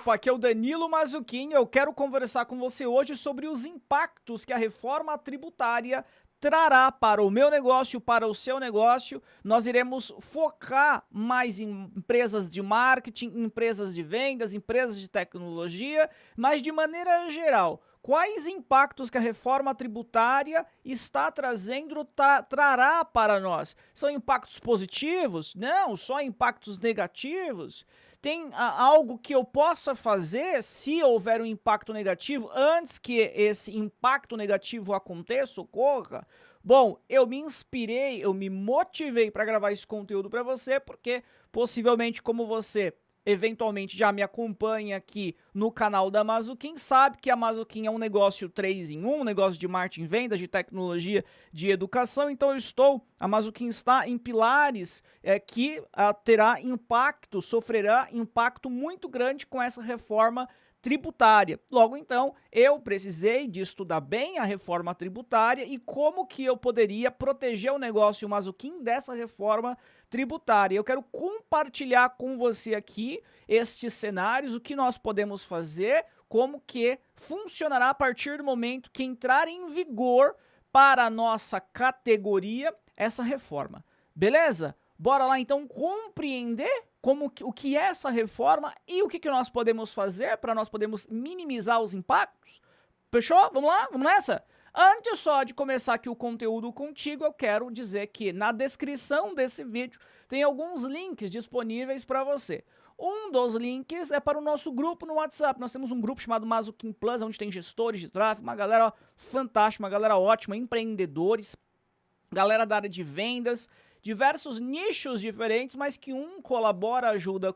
Opa, aqui é o Danilo Mazzucchin. Eu quero conversar com você hoje sobre os impactos que a reforma tributária trará para o meu negócio, para o seu negócio. Nós iremos focar mais em empresas de marketing, empresas de vendas, empresas de tecnologia, mas de maneira geral. Quais impactos que a reforma tributária está trazendo, trará para nós? São impactos positivos? Não, só impactos negativos? Tem algo que eu possa fazer se houver um impacto negativo antes que esse impacto negativo aconteça, ocorra? Bom, eu me inspirei, eu me motivei para gravar esse conteúdo para você, porque possivelmente, como você eventualmente já me acompanha aqui no canal da Mazzucchin, sabe que a Mazzucchin é um negócio 3 em 1, um negócio de marketing, vendas, de tecnologia, de educação. Então a Mazzucchin está em pilares que terá impacto, sofrerá impacto muito grande com essa reforma tributária. Logo então, eu precisei de estudar bem a reforma tributária e como que eu poderia proteger o negócio Mazzucchin dessa reforma tributária. Eu quero compartilhar com você aqui estes cenários, o que nós podemos fazer, como que funcionará a partir do momento que entrar em vigor para a nossa categoria essa reforma. Beleza? Bora lá então compreender o que é essa reforma e o que nós podemos fazer para nós podermos minimizar os impactos? Fechou? Vamos lá? Vamos nessa? Antes só de começar aqui o conteúdo contigo, eu quero dizer que na descrição desse vídeo tem alguns links disponíveis para você. Um dos links é para o nosso grupo no WhatsApp. Nós temos um grupo chamado Mazzucchin Plus, onde tem gestores de tráfego, uma galera fantástica, uma galera ótima, empreendedores, galera da área de vendas, diversos nichos diferentes, mas que um colabora, ajuda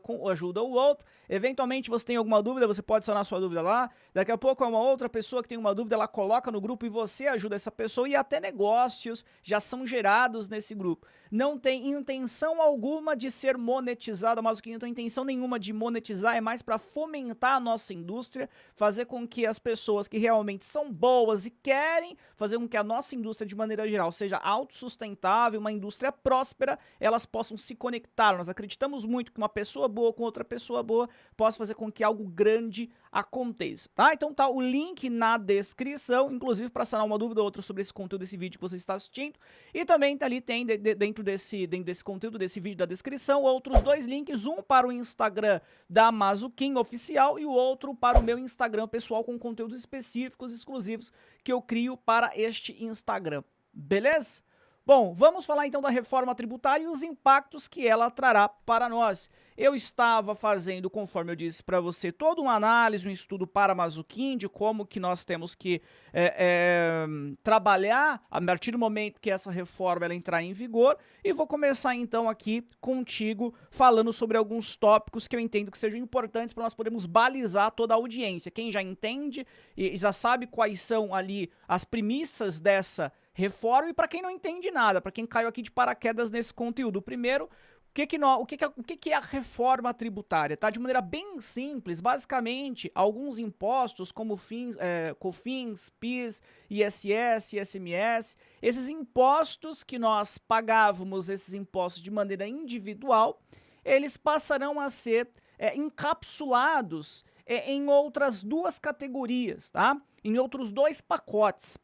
o outro. Eventualmente você tem alguma dúvida, você pode sanar sua dúvida lá. Daqui a pouco uma outra pessoa que tem uma dúvida, ela coloca no grupo e você ajuda essa pessoa, e até negócios já são gerados nesse grupo. Não tem intenção alguma de ser monetizado, mas o que não tem intenção nenhuma de monetizar, é mais para fomentar a nossa indústria, fazer com que as pessoas que realmente são boas e querem fazer com que a nossa indústria de maneira geral seja autossustentável, uma indústria próspera, elas possam se conectar. Nós acreditamos muito que uma pessoa boa com outra pessoa boa possa fazer com que algo grande aconteça, tá? Então tá o link na descrição, inclusive para sanar uma dúvida ou outra sobre esse conteúdo desse vídeo que você está assistindo, e também tá ali, tem dentro desse conteúdo, desse vídeo da descrição, outros dois links, um para o Instagram da Mazzucchin Oficial e o outro para o meu Instagram pessoal com conteúdos específicos, exclusivos, que eu crio para este Instagram, beleza? Bom, vamos falar então da reforma tributária e os impactos que ela trará para nós. Eu estava fazendo, conforme eu disse para você, toda uma análise, um estudo para a Mazzucchin, de como que nós temos que trabalhar a partir do momento que essa reforma ela entrar em vigor, e vou começar então aqui contigo falando sobre alguns tópicos que eu entendo que sejam importantes para nós podermos balizar toda a audiência. Quem já entende e já sabe quais são ali as premissas dessa reforma, e para quem não entende nada, para quem caiu aqui de paraquedas nesse conteúdo. Primeiro, o que é a reforma tributária? Tá? De maneira bem simples, basicamente, alguns impostos como COFINS, PIS, ISS, ICMS, esses impostos que nós pagávamos, esses impostos de maneira individual, eles passarão a ser encapsulados em outras duas categorias, tá? Em outros dois pacotes,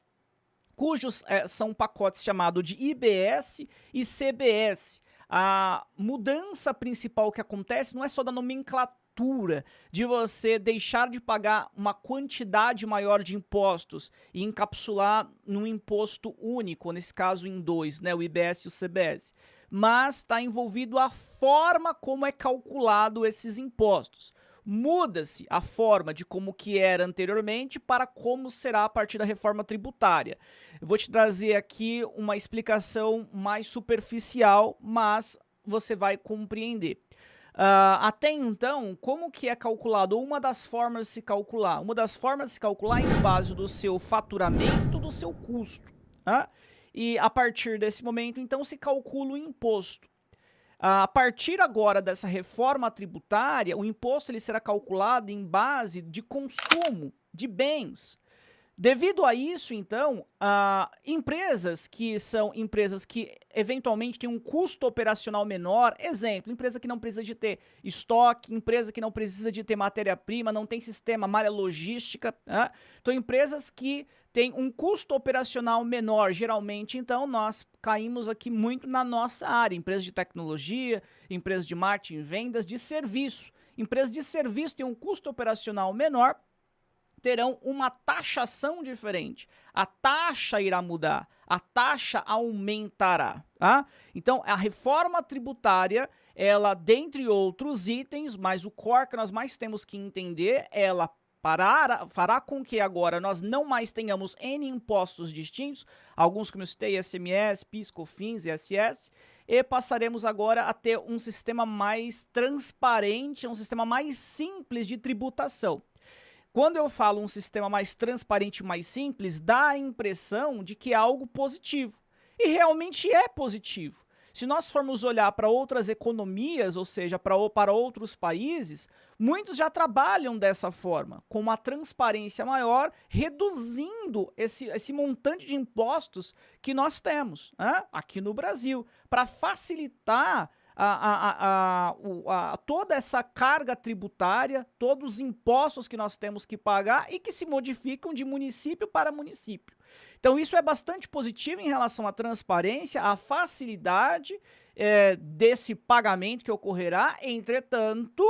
cujos são pacotes chamados de IBS e CBS. A mudança principal que acontece não é só da nomenclatura, de você deixar de pagar uma quantidade maior de impostos e encapsular num imposto único, nesse caso em dois, né, o IBS e o CBS, mas está envolvido a forma como é calculado esses impostos. Muda-se a forma de como que era anteriormente para como será a partir da reforma tributária. Eu vou te trazer aqui uma explicação mais superficial, mas você vai compreender. Até então, como que é calculado? Uma das formas de se calcular. Uma das formas de se calcular é em base do seu faturamento, do seu custo. Tá? E a partir desse momento, então, se calcula o imposto. A partir agora dessa reforma tributária, o imposto ele será calculado em base de consumo de bens. Devido a isso, então, empresas que são empresas que eventualmente têm um custo operacional menor, exemplo, empresa que não precisa de ter estoque, empresa que não precisa de ter matéria-prima, não tem sistema, malha logística, né? Então, empresas que têm um custo operacional menor, geralmente, então, nós caímos aqui muito na nossa área, empresas de tecnologia, empresas de marketing, vendas, de serviço. Empresas de serviço têm um custo operacional menor, terão uma taxação diferente. A taxa irá mudar, a taxa aumentará, tá? Então, a reforma tributária, ela, dentre outros itens, mas o core que nós mais temos que entender, ela fará com que agora nós não mais tenhamos N impostos distintos, alguns como eu citei, ICMS, PIS, COFINS, ISS, e passaremos agora a ter um sistema mais transparente, um sistema mais simples de tributação. Quando eu falo um sistema mais transparente e mais simples, dá a impressão de que é algo positivo. E realmente é positivo. Se nós formos olhar para outras economias, ou seja, para outros países, muitos já trabalham dessa forma, com uma transparência maior, reduzindo esse montante de impostos que nós temos, né, aqui no Brasil, para facilitar toda essa carga tributária, todos os impostos que nós temos que pagar e que se modificam de município para município. Então isso é bastante positivo em relação à transparência, à facilidade desse pagamento que ocorrerá. Entretanto,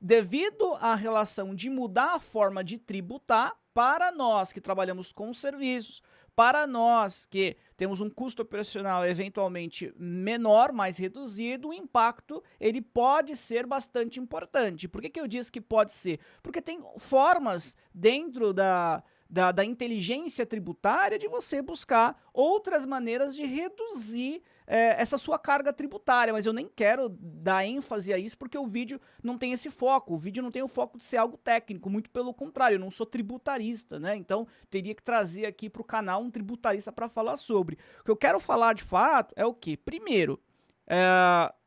devido à relação de mudar a forma de tributar, para nós que trabalhamos com serviços, para nós que temos um custo operacional eventualmente menor, mais reduzido, o impacto ele pode ser bastante importante. Por que eu disse que pode ser? Porque tem formas dentro da inteligência tributária de você buscar outras maneiras de reduzir essa sua carga tributária, mas eu nem quero dar ênfase a isso porque o vídeo não tem esse foco, o vídeo não tem o foco de ser algo técnico, muito pelo contrário, eu não sou tributarista, né? Então teria que trazer aqui para o canal um tributarista para falar sobre. O que eu quero falar de fato é o que? Primeiro,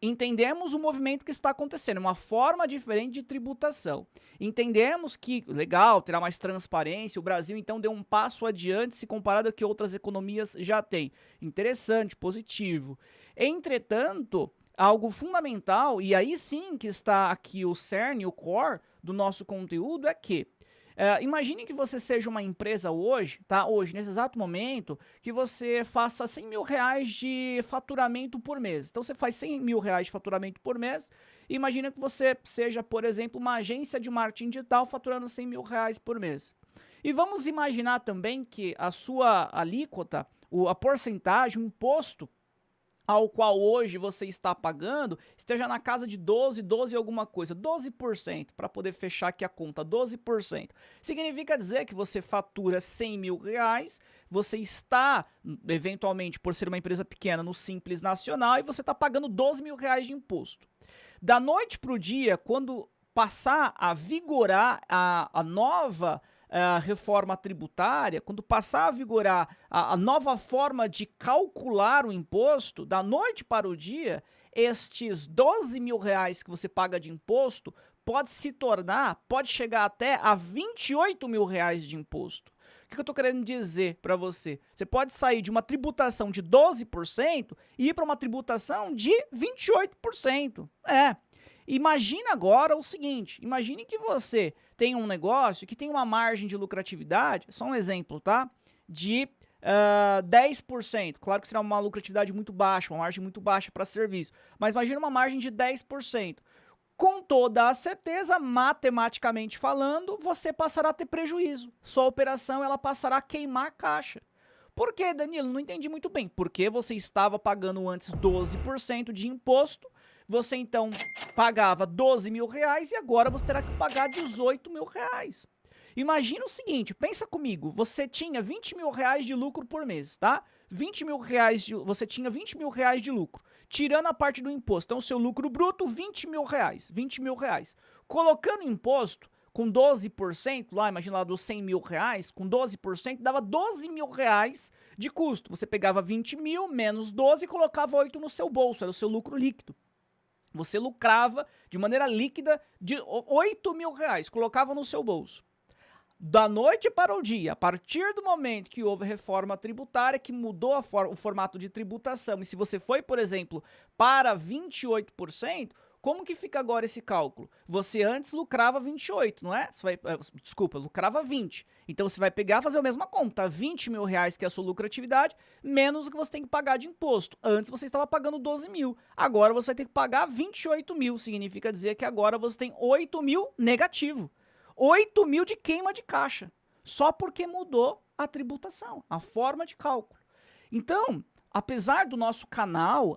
entendemos o movimento que está acontecendo, uma forma diferente de tributação. Entendemos que, legal, terá mais transparência, o Brasil então deu um passo adiante se comparado ao que outras economias já têm. Interessante, positivo. Entretanto, algo fundamental, e aí sim que está aqui o cerne, o core do nosso conteúdo, é que imagine que você seja uma empresa hoje, tá? Hoje, nesse exato momento, que você faça 100 mil reais de faturamento por mês. Então, você faz 100 mil reais de faturamento por mês e imagina que você seja, por exemplo, uma agência de marketing digital faturando 100 mil reais por mês. E vamos imaginar também que a sua alíquota, a porcentagem, o imposto ao qual hoje você está pagando, esteja na casa de 12 alguma coisa, 12%, para poder fechar aqui a conta, 12%. Significa dizer que você fatura 100 mil reais, você está, eventualmente, por ser uma empresa pequena, no Simples Nacional, e você está pagando 12 mil reais de imposto. Da noite para o dia, quando passar a vigorar a nova reforma tributária, quando passar a vigorar a nova forma de calcular o imposto, da noite para o dia, estes 12 mil reais que você paga de imposto pode se tornar, pode chegar até a 28 mil reais de imposto. O que eu estou querendo dizer para você? Você pode sair de uma tributação de 12% e ir para uma tributação de 28%. Imagina agora o seguinte, imagine que você tem um negócio que tem uma margem de lucratividade, só um exemplo, tá? De 10%. Claro que será uma lucratividade muito baixa, uma margem muito baixa para serviço, mas imagina uma margem de 10%. Com toda a certeza, matematicamente falando, você passará a ter prejuízo. Sua operação ela passará a queimar a caixa. Por que, Danilo? Não entendi muito bem. Porque você estava pagando antes 12% de imposto, você então pagava 12 mil reais e agora você terá que pagar 18 mil reais. Imagina o seguinte, pensa comigo, você tinha 20 mil reais de lucro por mês, tá? 20 mil reais, você tinha 20 mil reais de lucro, tirando a parte do imposto. Então, seu lucro bruto, 20 mil reais, 20 mil reais. Colocando imposto, com 12%, lá, imagina lá dos 100 mil reais, com 12%, dava 12 mil reais de custo. Você pegava 20 mil menos 12 e colocava 8 no seu bolso, era o seu lucro líquido. Você lucrava de maneira líquida de 8 mil reais, colocava no seu bolso. Da noite para o dia, a partir do momento que houve reforma tributária, que mudou o formato de tributação, e se você foi, por exemplo, para 28%, como que fica agora esse cálculo? Você antes lucrava 28, não é? Você vai, desculpa, lucrava 20. Então você vai pegar e fazer a mesma conta, 20 mil reais que é a sua lucratividade, menos o que você tem que pagar de imposto. Antes você estava pagando 12 mil, agora você vai ter que pagar 28 mil, significa dizer que agora você tem 8 mil negativo. 8 mil de queima de caixa, só porque mudou a tributação, a forma de cálculo. Então, apesar do nosso canal,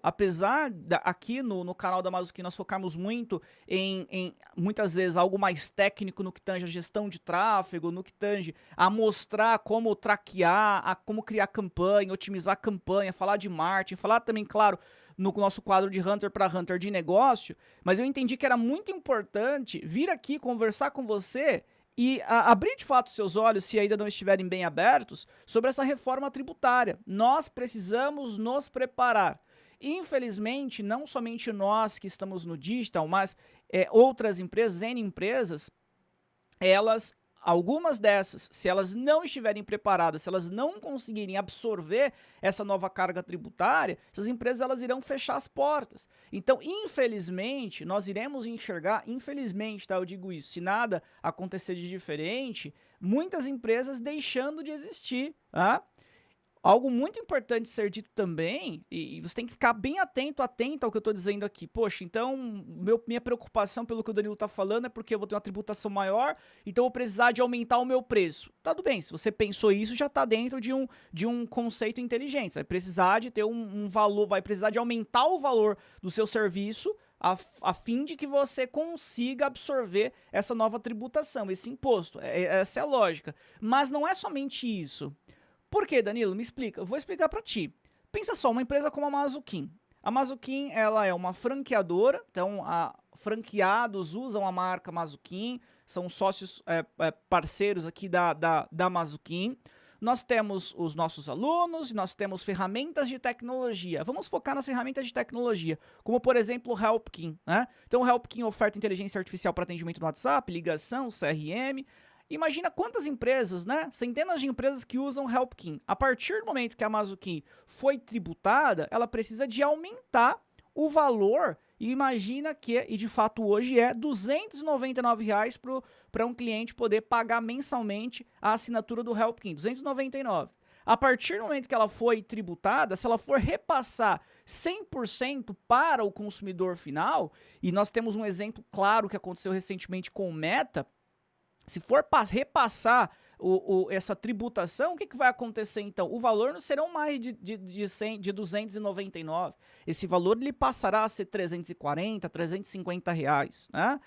aqui no canal da Mazuquim nós focarmos muito em muitas vezes algo mais técnico no que tange a gestão de tráfego, no que tange a mostrar como traquear, como criar campanha, otimizar campanha, falar de marketing, falar também, claro, no nosso quadro de Hunter para Hunter de negócio, mas eu entendi que era muito importante vir aqui conversar com você e abrir de fato seus olhos, se ainda não estiverem bem abertos, sobre essa reforma tributária. Nós precisamos nos preparar. Infelizmente, não somente nós que estamos no digital, mas outras empresas, N empresas, algumas dessas, se elas não estiverem preparadas, se elas não conseguirem absorver essa nova carga tributária, essas empresas elas irão fechar as portas. Então, infelizmente, nós iremos enxergar, infelizmente, tá, eu digo isso, se nada acontecer de diferente, muitas empresas deixando de existir, tá? Algo muito importante ser dito também, e você tem que ficar bem atento ao que eu estou dizendo aqui. Poxa, então minha preocupação pelo que o Danilo está falando é porque eu vou ter uma tributação maior, então eu vou precisar de aumentar o meu preço. Tudo bem, se você pensou isso, já está dentro de um conceito inteligente. Você vai precisar de ter um valor, vai precisar de aumentar o valor do seu serviço a fim de que você consiga absorver essa nova tributação, esse imposto. Essa é a lógica. Mas não é somente isso. Por quê, Danilo? Me explica. Eu vou explicar para ti. Pensa só, uma empresa como a Mazuquim. A Mazuquim, ela é uma franqueadora, então franqueados usam a marca Mazuquim, são sócios parceiros aqui da Mazuquim. Nós temos os nossos alunos, nós temos ferramentas de tecnologia. Vamos focar nas ferramentas de tecnologia, como por exemplo o Helpkin, né? Então o Helpkin oferta inteligência artificial para atendimento no WhatsApp, ligação, CRM. Imagina quantas empresas, né? Centenas de empresas que usam Helpkin. A partir do momento que a Mazuquim foi tributada, ela precisa de aumentar o valor. E imagina que, e de fato hoje é R$ 299 para um cliente poder pagar mensalmente a assinatura do Helpkin, 299. A partir do momento que ela foi tributada, se ela for repassar 100% para o consumidor final, e nós temos um exemplo claro que aconteceu recentemente com o Meta, se for repassar essa tributação, o que vai acontecer então? O valor não serão mais de 299. Esse valor ele passará a ser 340, 350 reais, né?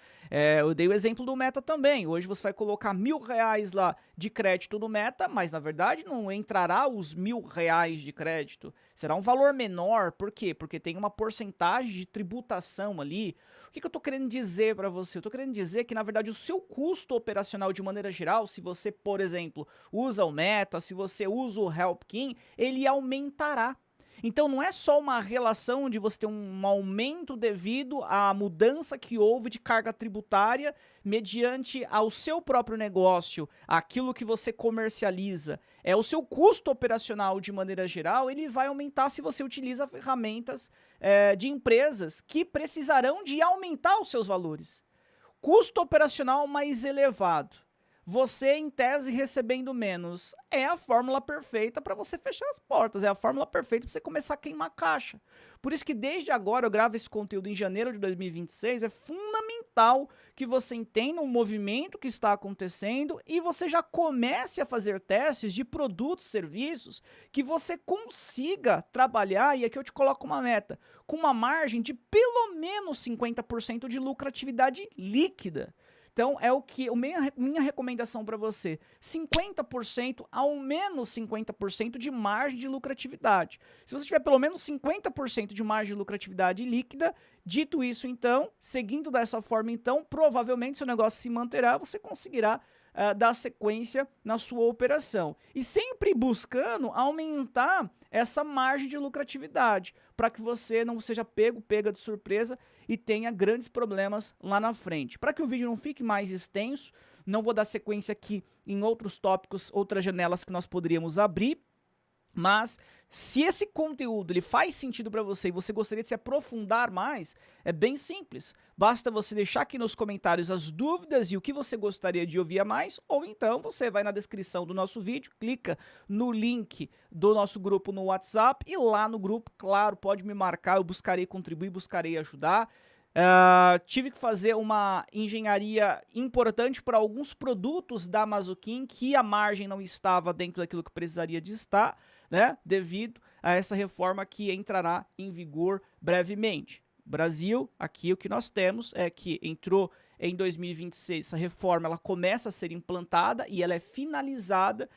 Eu dei o exemplo do Meta também. Hoje você vai colocar R$1.000 lá de crédito no Meta, mas na verdade não entrará os R$1.000 de crédito. Será um valor menor. Por quê? Porque tem uma porcentagem de tributação ali. O que eu estou querendo dizer para você? Eu estou querendo dizer que na verdade o seu custo operacional de maneira geral, se você, por exemplo, usa o Meta, se você usa o Helpkin, ele aumentará. Então não é só uma relação de você ter um aumento devido à mudança que houve de carga tributária mediante ao seu próprio negócio, aquilo que você comercializa. O seu custo operacional de maneira geral, ele vai aumentar se você utiliza ferramentas de empresas que precisarão de aumentar os seus valores. Custo operacional mais elevado. Você, em tese, recebendo menos, é a fórmula perfeita para você fechar as portas, é a fórmula perfeita para você começar a queimar caixa. Por isso que desde agora, eu gravo esse conteúdo em janeiro de 2026, é fundamental que você entenda o movimento que está acontecendo e você já comece a fazer testes de produtos, serviços, que você consiga trabalhar, e aqui eu te coloco uma meta, com uma margem de pelo menos 50% de lucratividade líquida. Então, minha recomendação para você, 50% ao menos 50% de margem de lucratividade. Se você tiver pelo menos 50% de margem de lucratividade líquida, dito isso então, seguindo dessa forma então, provavelmente seu negócio se manterá, você conseguirá dar sequência na sua operação. E sempre buscando aumentar essa margem de lucratividade, para que você não seja pega de surpresa e tenha grandes problemas lá na frente. Para que o vídeo não fique mais extenso, Não vou dar sequência aqui em outros tópicos, outras janelas que nós poderíamos abrir. Mas se esse conteúdo ele faz sentido para você e você gostaria de se aprofundar mais, é bem simples. Basta você deixar aqui nos comentários as dúvidas e o que você gostaria de ouvir a mais, ou então você vai na descrição do nosso vídeo, clica no link do nosso grupo no WhatsApp e lá no grupo, claro, pode me marcar, eu buscarei contribuir, buscarei ajudar. Tive que fazer uma engenharia importante para alguns produtos da Mazuquim que a margem não estava dentro daquilo que precisaria de estar, né, devido a essa reforma que entrará em vigor brevemente. Brasil, aqui o que nós temos é que entrou em 2026, essa reforma ela começa a ser implantada e ela é finalizada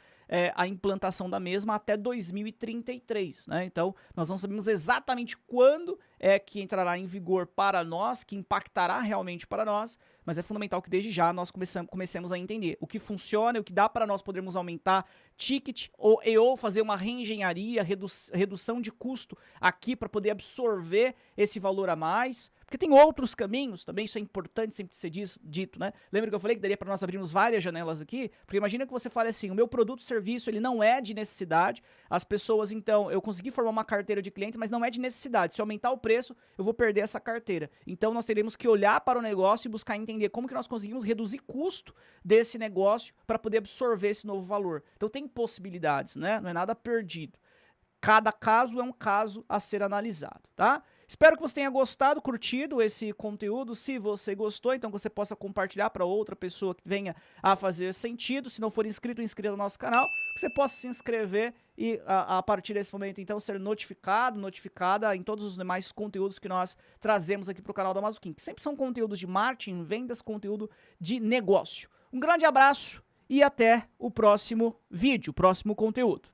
a implantação da mesma até 2033, né? Então, nós não sabemos exatamente quando é que entrará em vigor para nós, que impactará realmente para nós, mas é fundamental que desde já nós comecemos a entender o que funciona, o que dá para nós podermos aumentar ticket ou fazer uma reengenharia, redução de custo aqui para poder absorver esse valor a mais. Porque tem outros caminhos também, isso é importante sempre ser dito, né? Lembra que eu falei que daria para nós abrirmos várias janelas aqui? Porque imagina que você fale assim, o meu produto ou serviço ele não é de necessidade, as pessoas então, eu consegui formar uma carteira de clientes, mas não é de necessidade, se eu aumentar o preço, eu vou perder essa carteira. Então nós teremos que olhar para o negócio e buscar entender como que nós conseguimos reduzir custo desse negócio para poder absorver esse novo valor. Então tem possibilidades, né? Não é nada perdido. Cada caso é um caso a ser analisado, tá? Espero que você tenha gostado, curtido esse conteúdo. Se você gostou, então que você possa compartilhar para outra pessoa que venha a fazer sentido. Se não for inscrito, inscreva no nosso canal, que você possa se inscrever e a partir desse momento, então, ser notificada em todos os demais conteúdos que nós trazemos aqui para o canal da Mazuquim, que sempre são conteúdos de marketing, vendas, conteúdo de negócio. Um grande abraço e até o próximo vídeo, próximo conteúdo.